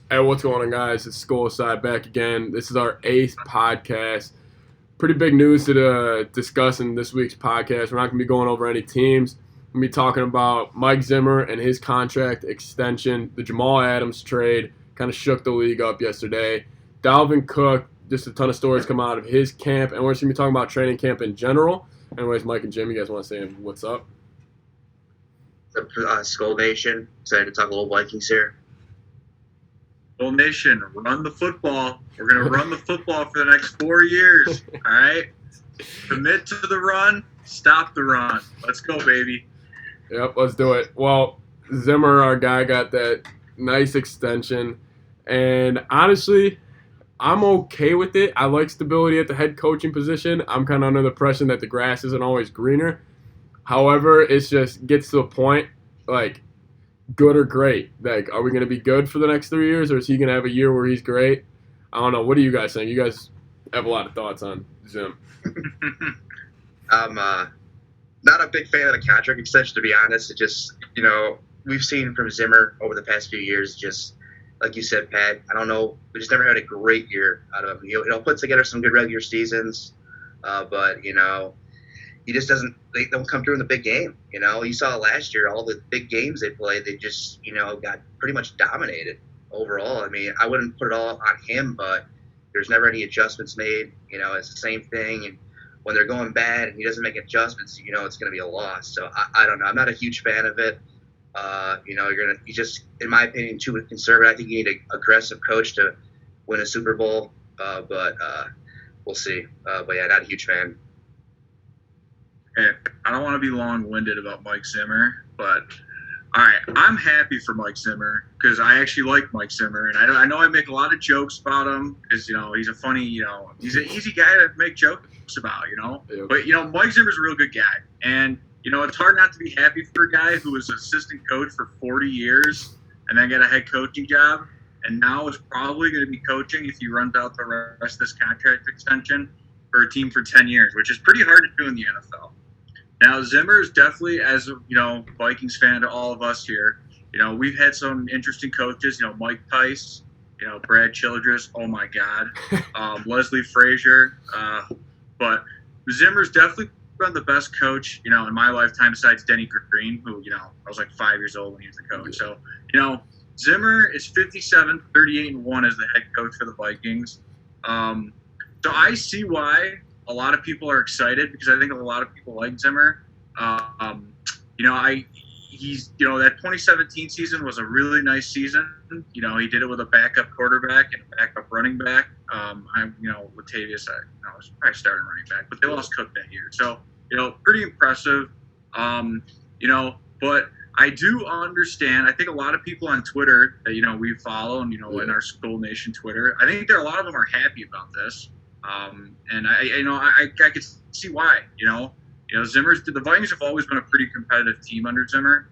Hey, what's going on, guys? It's SKOLSIDE back again. This is our 8th podcast. Pretty big news to discuss in this week's podcast. We're not going to be going over any teams. We're going to be talking about Mike Zimmer and his contract extension. The Jamal Adams trade kind of shook the league up yesterday. Dalvin Cook, just a ton of stories come out of his camp. And we're just going to be talking about training camp in general. Anyways, Mike and Jim, you guys want to say what's up? The Skol Nation. Excited to talk a little Vikings here. Skol Nation, run the football. We're going to run the football for the next 4 years. All right? Commit to the run. Stop the run. Let's go, baby. Yep, let's do it. Well, Zimmer, our guy, got that nice extension. And honestly, I'm okay with it. I like stability at the head coaching position. I'm kind of under the impression that the grass isn't always greener. However, it just gets to a point, like, good or great. Like, are we going to be good for the next 3 years, or is he going to have a year where he's great? I don't know. What do you guys think? You guys have a lot of thoughts on Zim. I'm not a big fan of the contract extension, to be honest. It just, we've seen from Zimmer over the past few years, just like you said, Pat, I don't know. We just never had a great year out of him. He'll put together some good regular seasons, but, he just they don't come through in the big game. You saw last year, all the big games they played, they just, got pretty much dominated overall. I mean, I wouldn't put it all on him, but there's never any adjustments made. It's the same thing. And when they're going bad and he doesn't make adjustments, it's going to be a loss. So I don't know. I'm not a huge fan of it. You just, in my opinion, too conservative. I think you need an aggressive coach to win a Super Bowl. But we'll see. But yeah, not a huge fan. Hey, I don't want to be long-winded about Mike Zimmer, but all right, I'm happy for Mike Zimmer because I actually like Mike Zimmer, and I know I make a lot of jokes about him because he's a funny, he's an easy guy to make jokes about, Yep. But Mike Zimmer's a real good guy, and it's hard not to be happy for a guy who was assistant coach for 40 years and then got a head coaching job, and now is probably going to be coaching if he runs out the rest of this contract extension for a team for 10 years, which is pretty hard to do in the NFL. Now, Zimmer is definitely, as a Vikings fan to all of us here, we've had some interesting coaches, Mike Tice, Brad Childress, oh my God, Leslie Frazier. But Zimmer's definitely been the best coach, in my lifetime besides Denny Green, who, I was like 5 years old when he was the coach. So, Zimmer is 57, 38-1 as the head coach for the Vikings. So I see why a lot of people are excited because I think a lot of people like Zimmer. He's that 2017 season was a really nice season. He did it with a backup quarterback and a backup running back. Latavius, was probably starting running back, but they lost Cook that year. So, pretty impressive. But I do understand. I think a lot of people on Twitter that we follow and in our Skol Nation Twitter, I think a lot of them are happy about this. And I could see why. Zimmer's the Vikings have always been a pretty competitive team under Zimmer.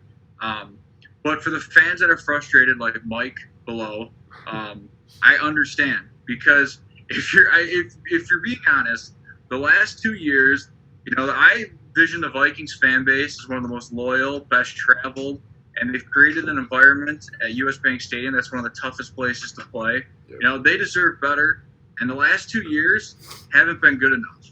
But for the fans that are frustrated, like Mike below, I understand because if you're being honest, the last 2 years, I vision the Vikings fan base as one of the most loyal, best traveled, and they've created an environment at US Bank Stadium that's one of the toughest places to play. Yep. They deserve better. And the last 2 years haven't been good enough.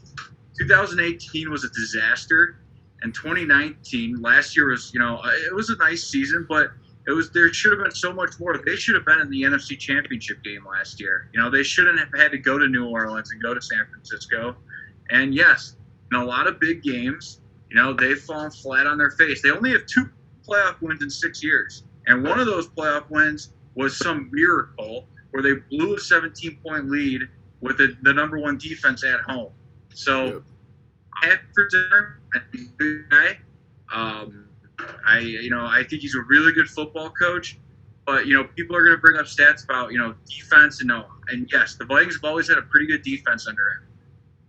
2018 was a disaster, and 2019 last year was, it was a nice season, but there should have been so much more. They should have been in the NFC Championship game last year. They shouldn't have had to go to New Orleans and go to San Francisco. And yes, in a lot of big games, they've fallen flat on their face. They only have 2 playoff wins in 6 years, and one of those playoff wins was some miracle where they blew a 17-point lead with the number one defense at home. So, Yep. For Zimmer, I think he's a good guy. I think he's a really good football coach. But people are going to bring up stats about defense and yes, the Vikings have always had a pretty good defense under him.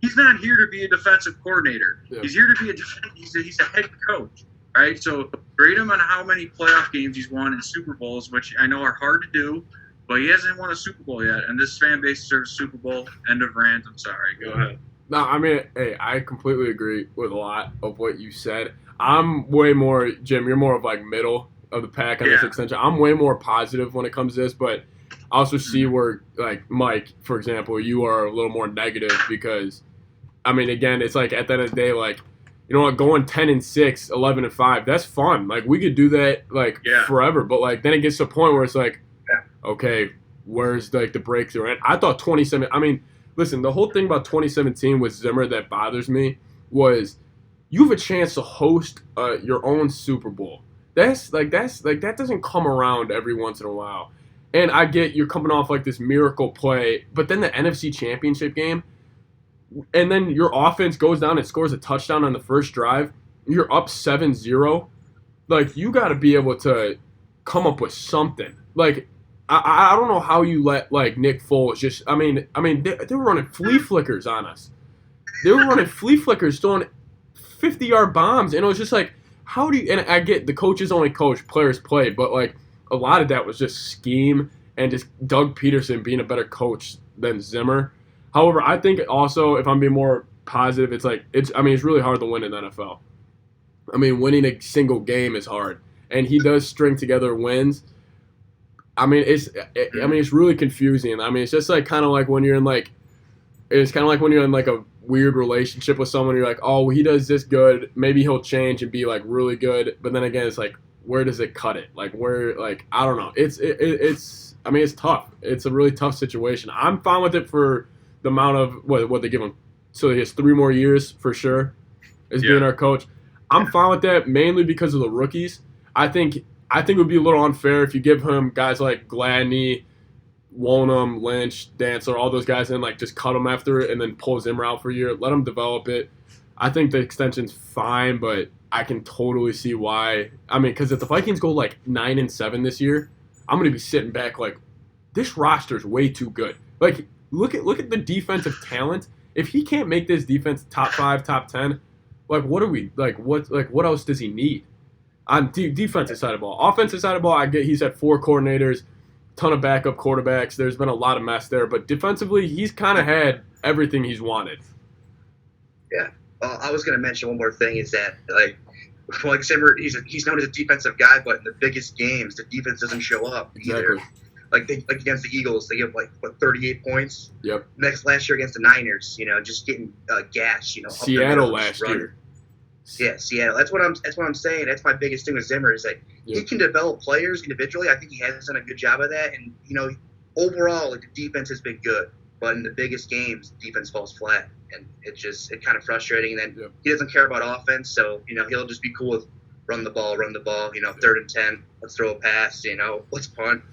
He's not here to be a defensive coordinator. Yep. He's here to be he's a head coach. Right? So grade him on how many playoff games he's won in Super Bowls, which I know are hard to do. But he hasn't won a Super Bowl yet, and this fan base deserves a Super Bowl. End of rant. I'm sorry. Go ahead. No, I mean, hey, I completely agree with a lot of what you said. I'm way more, Jim, you're more of like middle of the pack on this extension. I'm way more positive when it comes to this, but I also see where, like, Mike, for example, you are a little more negative because, I mean, again, it's like at the end of the day, like, you know what, going 10-6, 11-5, that's fun. Like, we could do that, like, forever. But, like, then it gets to a point where it's like, okay, where's, like, the breakthrough? And I thought 27, I mean, listen, the whole thing about 2017 with Zimmer that bothers me was you have a chance to host your own Super Bowl. That doesn't come around every once in a while. And I get you're coming off like this miracle play, but then the NFC Championship game, and then your offense goes down and scores a touchdown on the first drive. You're up 7-0. Like, you got to be able to come up with something. Like, I don't know how you let, like, Nick Foles just – I mean they were running flea flickers on us. They were running flea flickers, throwing 50-yard bombs, and it was just like, how do you – and I get the coaches only coach, players play, but, like, a lot of that was just scheme and just Doug Peterson being a better coach than Zimmer. However, I think also, if I'm being more positive, it's really hard to win in the NFL. I mean, winning a single game is hard, and he does string together wins. I mean, it's really confusing. I mean, it's just like kind of like when you're in like a weird relationship with someone. You're like, oh, he does this good. Maybe he'll change and be like really good. But then again, it's like, where does it cut it? Like where, like I don't know. It's tough. It's a really tough situation. I'm fine with it for the amount of what they give him. So he has 3 more years for sure as being our coach. I'm fine with that mainly because of the rookies. I think it would be a little unfair if you give him guys like Gladney, Wonham, Lynch, Dantzler, all those guys, and like just cut them after it and then pull Zimmer out for a year. Let them develop it. I think the extension's fine, but I can totally see why. I mean, because if the Vikings go like 9-7 this year, I'm gonna be sitting back like, this roster's way too good. Like, look at the defensive talent. If he can't make this defense top 5, top 10, like what else does he need? On defensive side of the ball. Offensive side of the ball, I get he's had 4 coordinators, ton of backup quarterbacks. There's been a lot of mess there. But defensively, he's kind of had everything he's wanted. Yeah. I was going to mention one more thing is that, like Zimmer, he's known as a defensive guy, but in the biggest games, the defense doesn't show up. Exactly. Like against the Eagles, they give 38 points. Yep. Last year against the Niners, just getting gas. Seattle last year. Yeah, Seattle. That's what I'm saying. That's my biggest thing with Zimmer is that he can develop players individually. I think he has done a good job of that. And overall, the defense has been good, but in the biggest games, the defense falls flat, and it's kind of frustrating. And then he doesn't care about offense, so he'll just be cool with run the ball. 3rd and 10, let's throw a pass. Let's punt.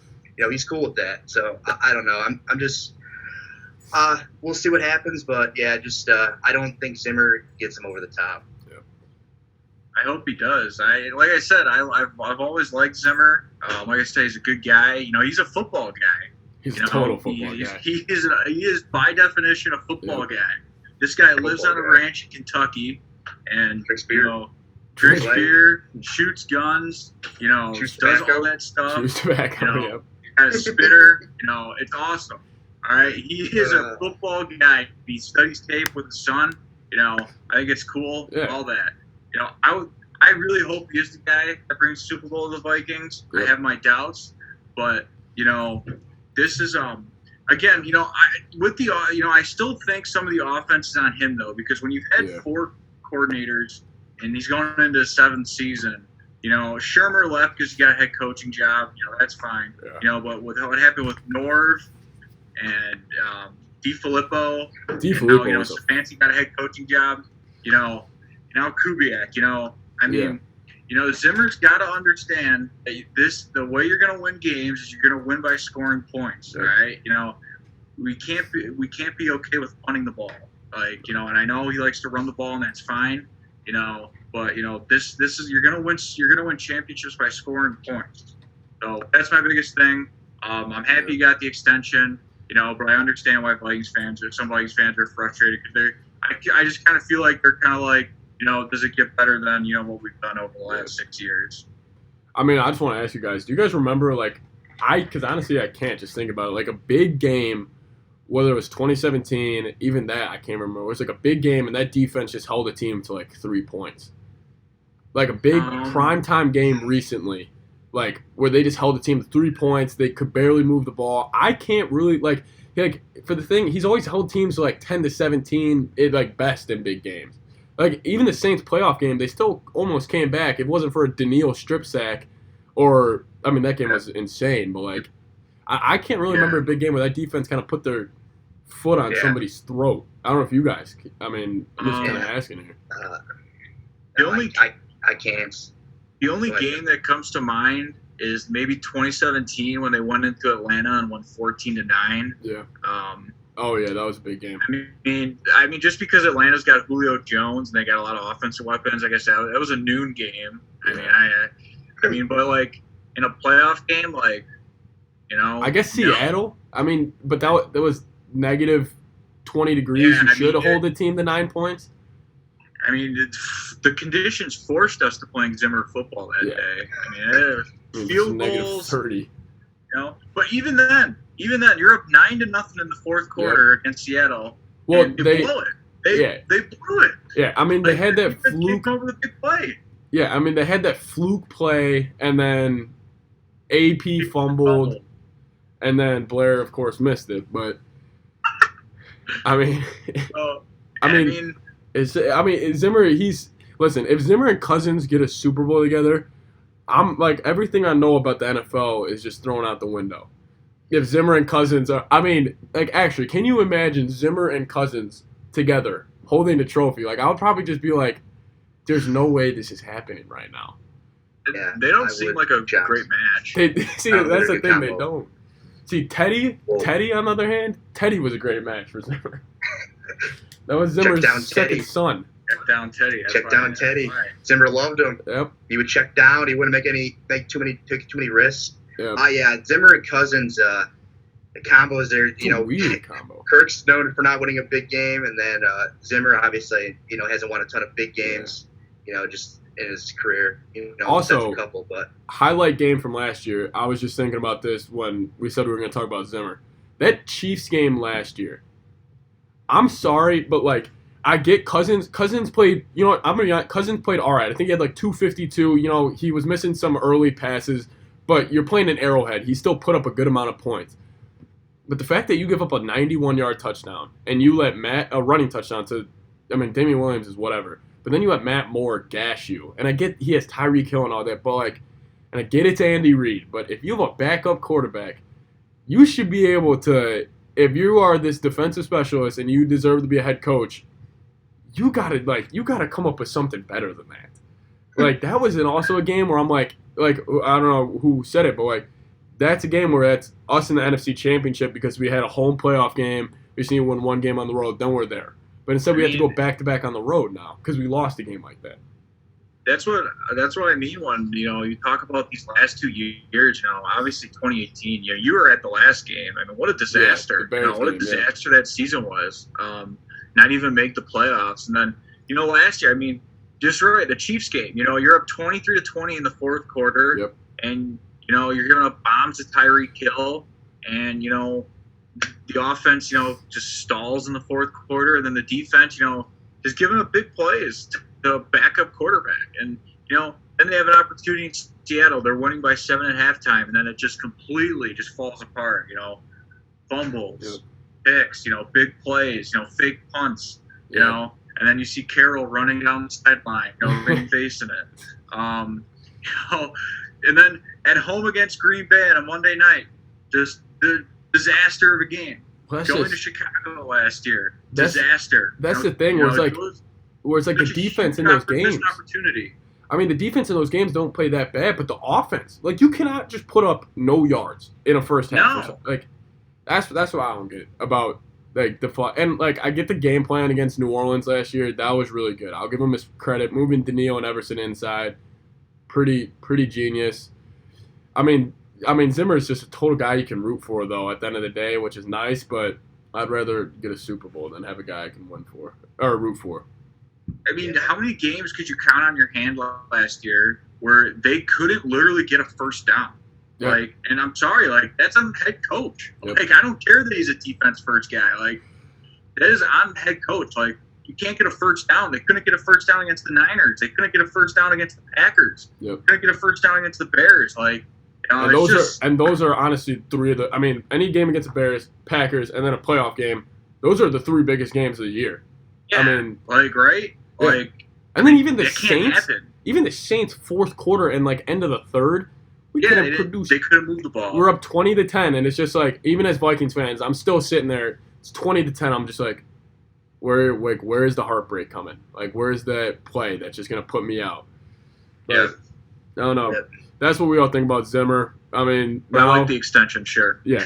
He's cool with that. So I don't know. I'm just. We'll see what happens, but yeah, I don't think Zimmer gets him over the top. I hope he does. Like I said, I've always liked Zimmer. Like I said, he's a good guy. He's a football guy. He's a total football guy. He is by definition a football guy. This guy lives on a ranch in Kentucky, and drinks beer, shoots guns. Does all that stuff. Shoots tobacco. Got a spitter. It's awesome. All right, he is a football guy. He studies tape with his son. I think it's cool. Yeah. All that. I really hope he is the guy that brings Super Bowl to the Vikings. Yeah. I have my doubts, but this is again, I still think some of the offense is on him though, because when you've had 4 coordinators and he's going into the 7th season, Shermer left because he got a head coaching job. That's fine. Yeah. But with what happened with Norv and DeFilippo, Stefanski got a head coaching job. Now Kubiak, Zimmer's got to understand that the way you're going to win games is you're going to win by scoring points, right? We can't be okay with punting the ball, and I know he likes to run the ball and that's fine, but this is you're going to win championships by scoring points. So that's my biggest thing. I'm happy you got the extension, but I understand why some Vikings fans are frustrated because I just kind of feel like they're kind of like. Does it get better than, what we've done over the last 6 years? I mean, I just want to ask you guys, do you guys remember, because honestly I can't just think about it, like a big game, whether it was 2017, even that, I can't remember. It was like a big game, and that defense just held a team to 3 points. Like a big primetime game recently like where they just held the team to 3 points. They could barely move the ball. I can't really like for the thing. He's always held teams to like 10-17 at like best in big games. Like even the Saints playoff game, they still almost came back. It wasn't for a Daniil strip sack, or I mean that game was insane. But like I can't really remember a big game where that defense kind of put their foot on somebody's throat. I don't know if you guys. I mean, I'm just kind of asking here. The only I can't. The only game that comes to mind is maybe 2017 when they went into Atlanta and won 14-9. Yeah. Oh yeah, that was a big game. I mean, just because Atlanta's got Julio Jones and they got a lot of offensive weapons, I guess that was a noon game. I mean, but like in a playoff game, like I guess Seattle. I mean, but that was negative 20 degrees. You should hold the team to 9 points. I mean, the conditions forced us to playing Zimmer football that day. I mean, field goals, -30. But even then, you're up 9-0 in the fourth quarter against Seattle. Well, and they blew it. They blew it. Yeah, I mean, they had that fluke over the big play. Yeah, I mean, they had that fluke play, and then AP fumbled, and then Blair, of course, missed it. But I mean, Zimmer. Listen. If Zimmer and Cousins get a Super Bowl together, I'm like everything I know about the NFL is just thrown out the window. If Zimmer and Cousins are, actually, can you imagine Zimmer and Cousins together holding the trophy? Like, I'll probably just be like, there's no way this is happening right now. Yeah, they don't seem like a great match. That's the thing, they don't. See, Teddy, on the other hand, Teddy was a great match for Zimmer. That was Zimmer's second son. Check down Teddy. Check down Teddy. Right. Zimmer loved him. Yep. He would check down. He wouldn't take too many risks. Yep. Zimmer and Cousins, the combos there. Weird combo. Kirk's known for not winning a big game, and then Zimmer obviously, hasn't won a ton of big games. Just in his career. Also, a couple, but highlight game from last year. I was just thinking about this when we said we were going to talk about Zimmer. That Chiefs game last year. I'm sorry, but like I get Cousins. Cousins played. I'm gonna be honest, Cousins played all right. I think he had like 252. He was missing some early passes, but you're playing an Arrowhead. He still put up a good amount of points. But the fact that you give up a 91-yard touchdown and you let a running touchdown to, Damian Williams is whatever. But then you let Matt Moore gash you. And I get he has Tyreek Hill and all that, but and I get it's Andy Reid. But if you have a backup quarterback, you should be able to, if you are this defensive specialist and you deserve to be a head coach, you gotta come up with something better than that. That was also a game where I'm like, I don't know who said it, but that's a game where that's us in the NFC Championship because we had a home playoff game. We just need to win one game on the road, then we're there. But instead, we have to go back-to-back on the road now because we lost a game like that. That's what I mean when, you talk about these last 2 years, obviously 2018, you were at the last game. What a disaster. What a disaster that season was. Not even make the playoffs. And then, last year, just right, the Chiefs game, you're up 23-20 in the fourth quarter. Yep. And, you're giving up bombs to Tyreek Hill. And, the offense, just stalls in the fourth quarter, and then the defense, is giving up big plays to the backup quarterback. And, then they have an opportunity in Seattle. They're winning by 7 at halftime, and then it just completely just falls apart, fumbles, picks, big plays, fake punts, and then you see Carroll running down the sideline, facing it. And then at home against Green Bay on a Monday night, just the disaster of a game. Going to Chicago last year, disaster. That's the thing where it's like the defense in those games. Opportunity. The defense in those games don't play that bad, but the offense, you cannot just put up no yards in a first half. No. That's what I don't get about the and I get the game plan against New Orleans last year. That was really good. I'll give them his credit. Moving Daniil and Everson inside, pretty genius. Zimmer is just a total guy you can root for, though, at the end of the day, which is nice, but I'd rather get a Super Bowl than have a guy I can win for or root for. How many games could you count on your hand last year where they couldn't literally get a first down? Yeah. And I'm sorry, that's on the head coach. Yep. I don't care that he's a defense first guy. That is on the head coach. you can't get a first down. They couldn't get a first down against the Niners. They couldn't get a first down against the Packers. Yep. Couldn't get a first down against the Bears. Like, and those are honestly three of the. I mean, any game against the Bears, Packers, and then a playoff game. Those are the three biggest games of the year. Yeah, I mean, like, right? Yeah. Like, and then even the can't Saints, happen. even the Saints fourth quarter and like end of the third, we could have produced. They could have moved the ball. We're up 20-10, and it's just like, even as Vikings fans, I'm still sitting there. It's 20-10. I'm just like, where is the heartbreak coming? Like, where's that play that's just gonna put me out? But, Yeah. I don't know. Yeah. That's what we all think about Zimmer. I mean, But I like the extension, sure. yeah.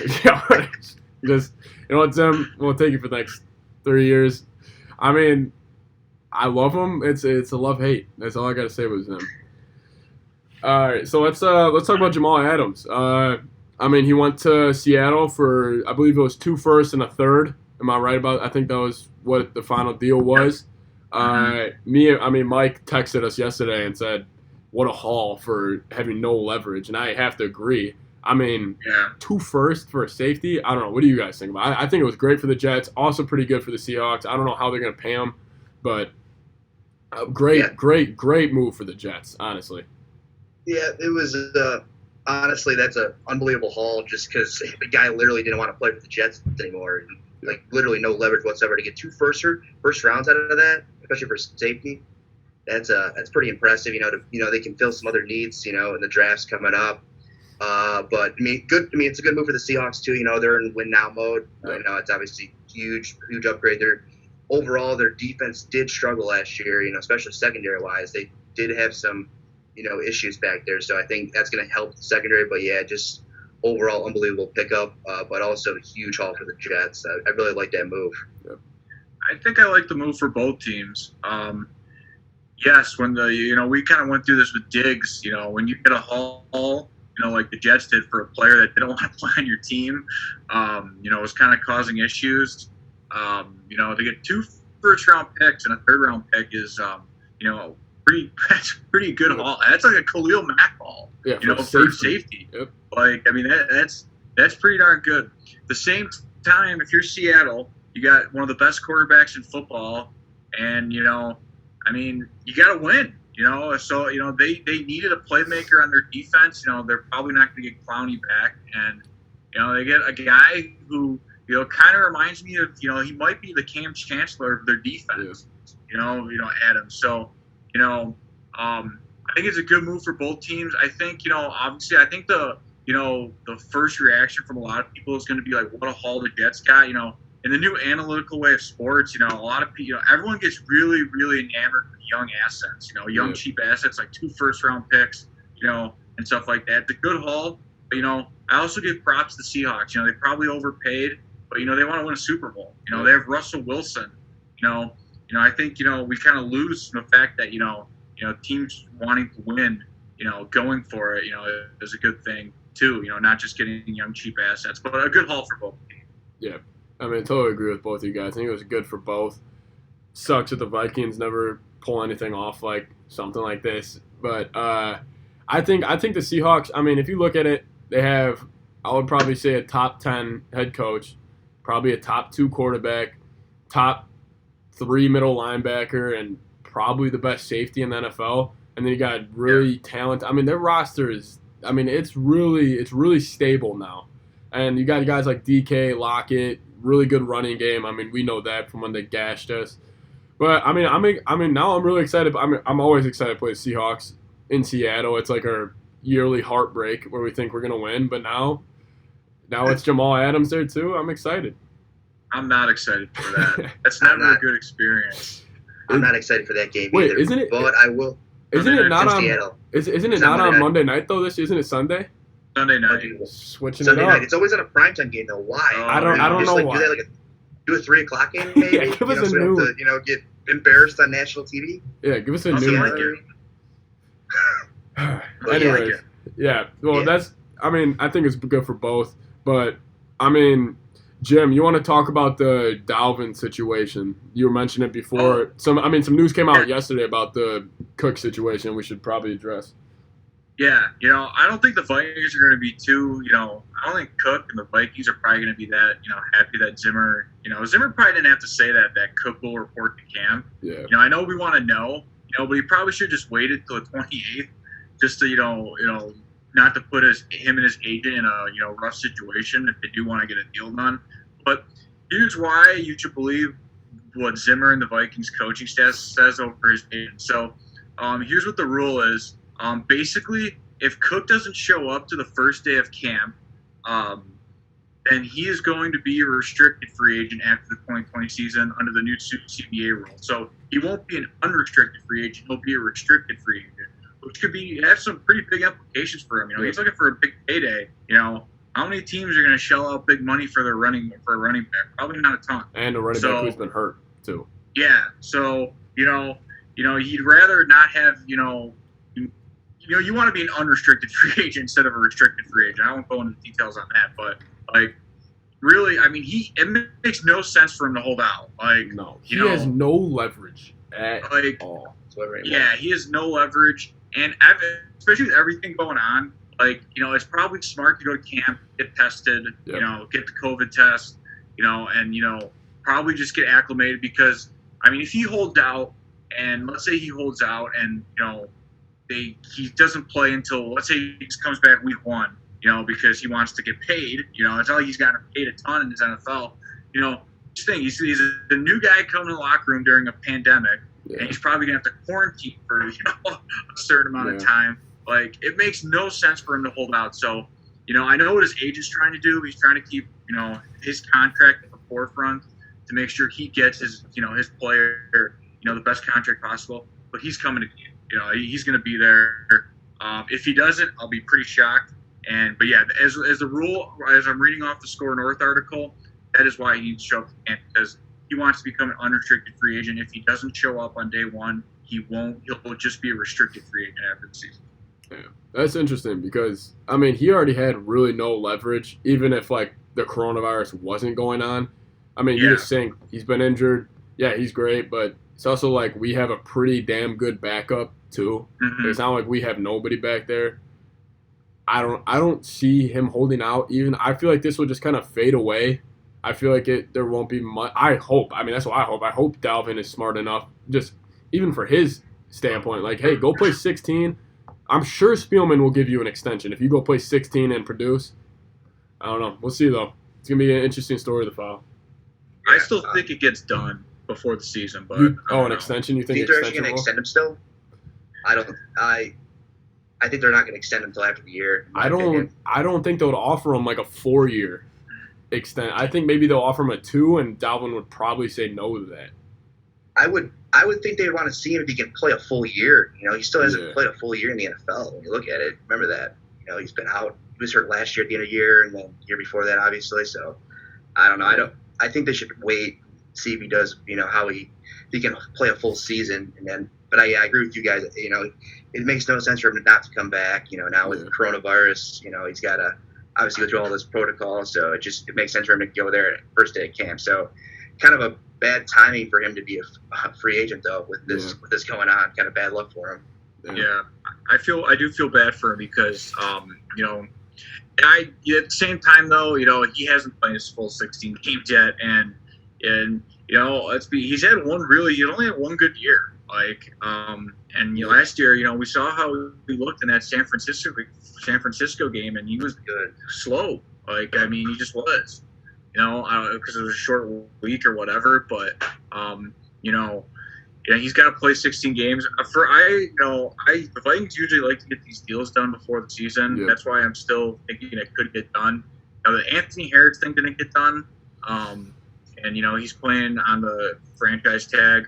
Just, you know what, Zim? We'll take you for the next 3 years. I mean, I love him. It's a love-hate. That's all I got to say about him. All right, so let's talk about Jamal Adams. I mean, he went to Seattle for, I believe it was 2 firsts and a third. Am I right about? I think that was what the final deal was. Mike texted us yesterday and said, "What a haul for having no leverage," and I have to agree. I mean, 2 firsts for a safety. I don't know. What do you guys think about it? I think it was great for the Jets. Also pretty good for the Seahawks. I don't know how they're going to pay him, but great move for the Jets, honestly. Yeah, it was honestly, that's an unbelievable haul just because the guy literally didn't want to play for the Jets anymore. Like, literally no leverage whatsoever to get 2 first rounds out of that, especially for safety. That's pretty impressive. They can fill some other needs, in the drafts coming up. But it's a good move for the Seahawks too. They're in win now mode. It's obviously huge upgrade. Overall, their defense did struggle last year. Especially secondary wise, they did have some, issues back there. So I think that's going to help the secondary. But yeah, just overall unbelievable pickup. But also a huge haul for the Jets. I really like that move. I think I like the move for both teams. Yes, when we kind of went through this with Diggs. When you get a haul, like the Jets did for a player that didn't want to play on your team, was kind of causing issues. To get 2 first-round picks and a third-round pick is, pretty good haul. That's like a Khalil Mack haul, for safety. Yep. Like, I mean, that's pretty darn good. At the same time, if you're Seattle, you got one of the best quarterbacks in football, and, you got to win. So they needed a playmaker on their defense. They're probably not going to get Clowney back, and they get a guy who kind of reminds me of he might be the Cam Chancellor of their defense. Adams. So I think it's a good move for both teams. I think obviously I think the first reaction from a lot of people is going to be like, what a haul the Jets got. In the new analytical way of sports, a lot of people, everyone gets really, really enamored with young assets, young cheap assets like 2 first-round picks, and stuff like that. It's a good haul, but, I also give props to the Seahawks. They probably overpaid, but, they want to win a Super Bowl. They have Russell Wilson. I think, we kind of lose the fact that, teams wanting to win, going for it, is a good thing too, not just getting young cheap assets, but a good haul for both teams. Yeah. I mean, I totally agree with both of you guys. I think it was good for both. Sucks that the Vikings never pull anything off like something like this. But I think the Seahawks, I mean, if you look at it, they have, I would probably say, a top 10 head coach, probably a top 2 quarterback, top 3 middle linebacker, and probably the best safety in the NFL. And then you got really talented. I mean, their roster is, I mean, it's really stable now. And you got guys like DK, Lockett, really good running game. I mean, we know that from when they gashed us. But I mean, now I'm really excited. I'm always excited to play the Seahawks in Seattle. It's like our yearly heartbreak where we think we're gonna win. But now it's Jamal Adams there too. I'm excited. I'm not excited for that. That's never a good experience. I'm not excited for that game Wait, either. isn't it? But I will. Isn't it not on? Seattle. Isn't it not on Monday night though? Isn't it Sunday? Sunday night. Switching Sunday it up. night. It's always on a primetime game though. Why? I don't know why. Do a 3:00 game maybe. Yeah, give us a so new. we don't have to, get embarrassed on national TV. Yeah, give us a Also new. like Anyways, yeah. Well, that's. I mean, I think it's good for both. But I mean, Jim, you want to talk about the Dalvin situation? You were mentioning it before. Some news came out yesterday about the Cook situation. We should probably address. Yeah, I don't think the Vikings are going to be too, I don't think Cook and the Vikings are probably going to be that, happy that Zimmer, Zimmer probably didn't have to say that Cook will report to camp. Yeah. I know we want to know, but he probably should have just waited till the 28th just to, not to put him and his agent in a, rough situation if they do want to get a deal done. But here's why you should believe what Zimmer and the Vikings coaching staff says over his agent. So here's what the rule is. Basically, if Cook doesn't show up to the first day of camp, then he is going to be a restricted free agent after the 2020 season under the new CBA rule. So he won't be an unrestricted free agent; he'll be a restricted free agent, which could have some pretty big implications for him. He's looking for a big payday. How many teams are going to shell out big money for a running back? Probably not a ton. And a running back who's been hurt too. Yeah. So he'd rather not have you want to be an unrestricted free agent instead of a restricted free agent. I won't go into details on that, but really, I mean, it makes no sense for him to hold out. No, he has no leverage at all. Yeah, he has no leverage, and especially with everything going on, it's probably smart to go to camp, get tested, yep. Get the COVID test, and probably just get acclimated because if he holds out, and let's say he holds out, and he doesn't play until, let's say he just comes back week 1, because he wants to get paid. It's not like he's gotten paid a ton in his NFL. Just think, he's a new guy coming in the locker room during a pandemic, and he's probably going to have to quarantine for, a certain amount of time. It makes no sense for him to hold out. So, I know what his agent's trying to do. He's trying to keep, his contract at the forefront to make sure he gets his player, the best contract possible. But he's coming to he's going to be there. If he doesn't, I'll be pretty shocked. But yeah, as the rule, as I'm reading off the Score North article, that is why he needs to show up to camp, because he wants to become an unrestricted free agent. If he doesn't show up on day 1, he won't. He'll just be a restricted free agent after the season. Yeah, that's interesting because he already had really no leverage, even if the coronavirus wasn't going on. You just think he's been injured. Yeah, he's great, but it's also we have a pretty damn good backup too. Mm-hmm. It's not like we have nobody back there. I don't see him holding out. Even I feel like this will just kind of fade away. I feel like there won't be much. I hope. That's what I hope. I hope Dalvin is smart enough, just even for his standpoint. Hey, go play 16. I'm sure Spielman will give you an extension if you go play 16 and produce. I don't know. We'll see though. It's gonna be an interesting story to follow. I still think it gets done before the season, but an extension? You think they're actually going to extend him still? I think they're not going to extend him until after the year. I don't think they would offer him a 4-year extent. I think maybe they'll offer him a 2, and Dalvin would probably say no to that. I would think they'd want to see him if he can play a full year. He still hasn't played a full year in the NFL. When you look at it, remember that. He's been out. He was hurt last year at the end of the year, and then the year before that, obviously. So I don't know. I think they should wait, see if he does. How he can play a full season, and then. But I agree with you guys. It makes no sense for him not to come back. Now with coronavirus, he's got to obviously go through all this protocol. So it makes sense for him to go there at first day of camp. So kind of a bad timing for him to be a free agent though with this going on. Kind of bad luck for him. Yeah, I do feel bad for him because at the same time though, he hasn't played his full 16 games yet, and he's had he only had one good year. Last year, we saw how he looked in that San Francisco game, and he was slow. He just was. Because it was a short week or whatever. But he's got to play 16 games. The Vikings usually like to get these deals done before the season. Yeah. That's why I'm still thinking it could get done. The Anthony Harris thing didn't get done, and he's playing on the franchise tag.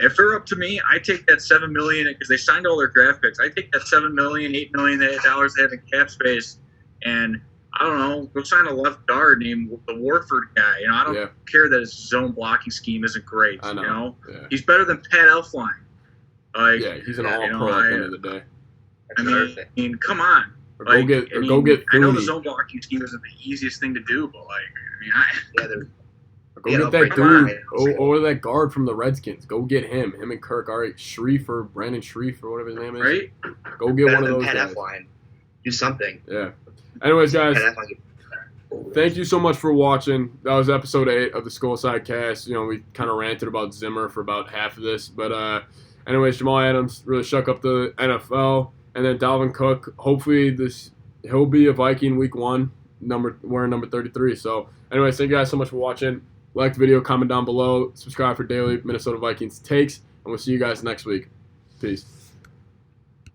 If they're up to me, I take that $7 million because they signed all their draft picks. I take that $7 million, $8 million dollars they have in cap space, and I don't know, go sign a left guard named the Warford guy. I don't care that his zone blocking scheme isn't great. I know. He's better than Pat Elflein. He's an all-pro at the end of the day. I mean, come on. Go get. I know the zone blocking scheme isn't the easiest thing to do, but Go Yeah, get they'll that break the dude, line. or that guard from the Redskins. Go get him. Him and Kirk. All right, Brandon Shreve, or whatever his name is. Right? Go get Better one of than those Pat guys. F-line. Do something. Yeah. Anyways, guys, Pat F-line. thank you so much for watching. That was episode 8 of the SKOLSIDE cast. You know, we kind of ranted about Zimmer for about half of this. But anyways, Jamal Adams really shook up the NFL. And then Dalvin Cook, hopefully he'll be a Viking week 1, wearing number 33. So anyways, thank you guys so much for watching. Like the video, comment down below, subscribe for daily Minnesota Vikings takes, and we'll see you guys next week. Peace.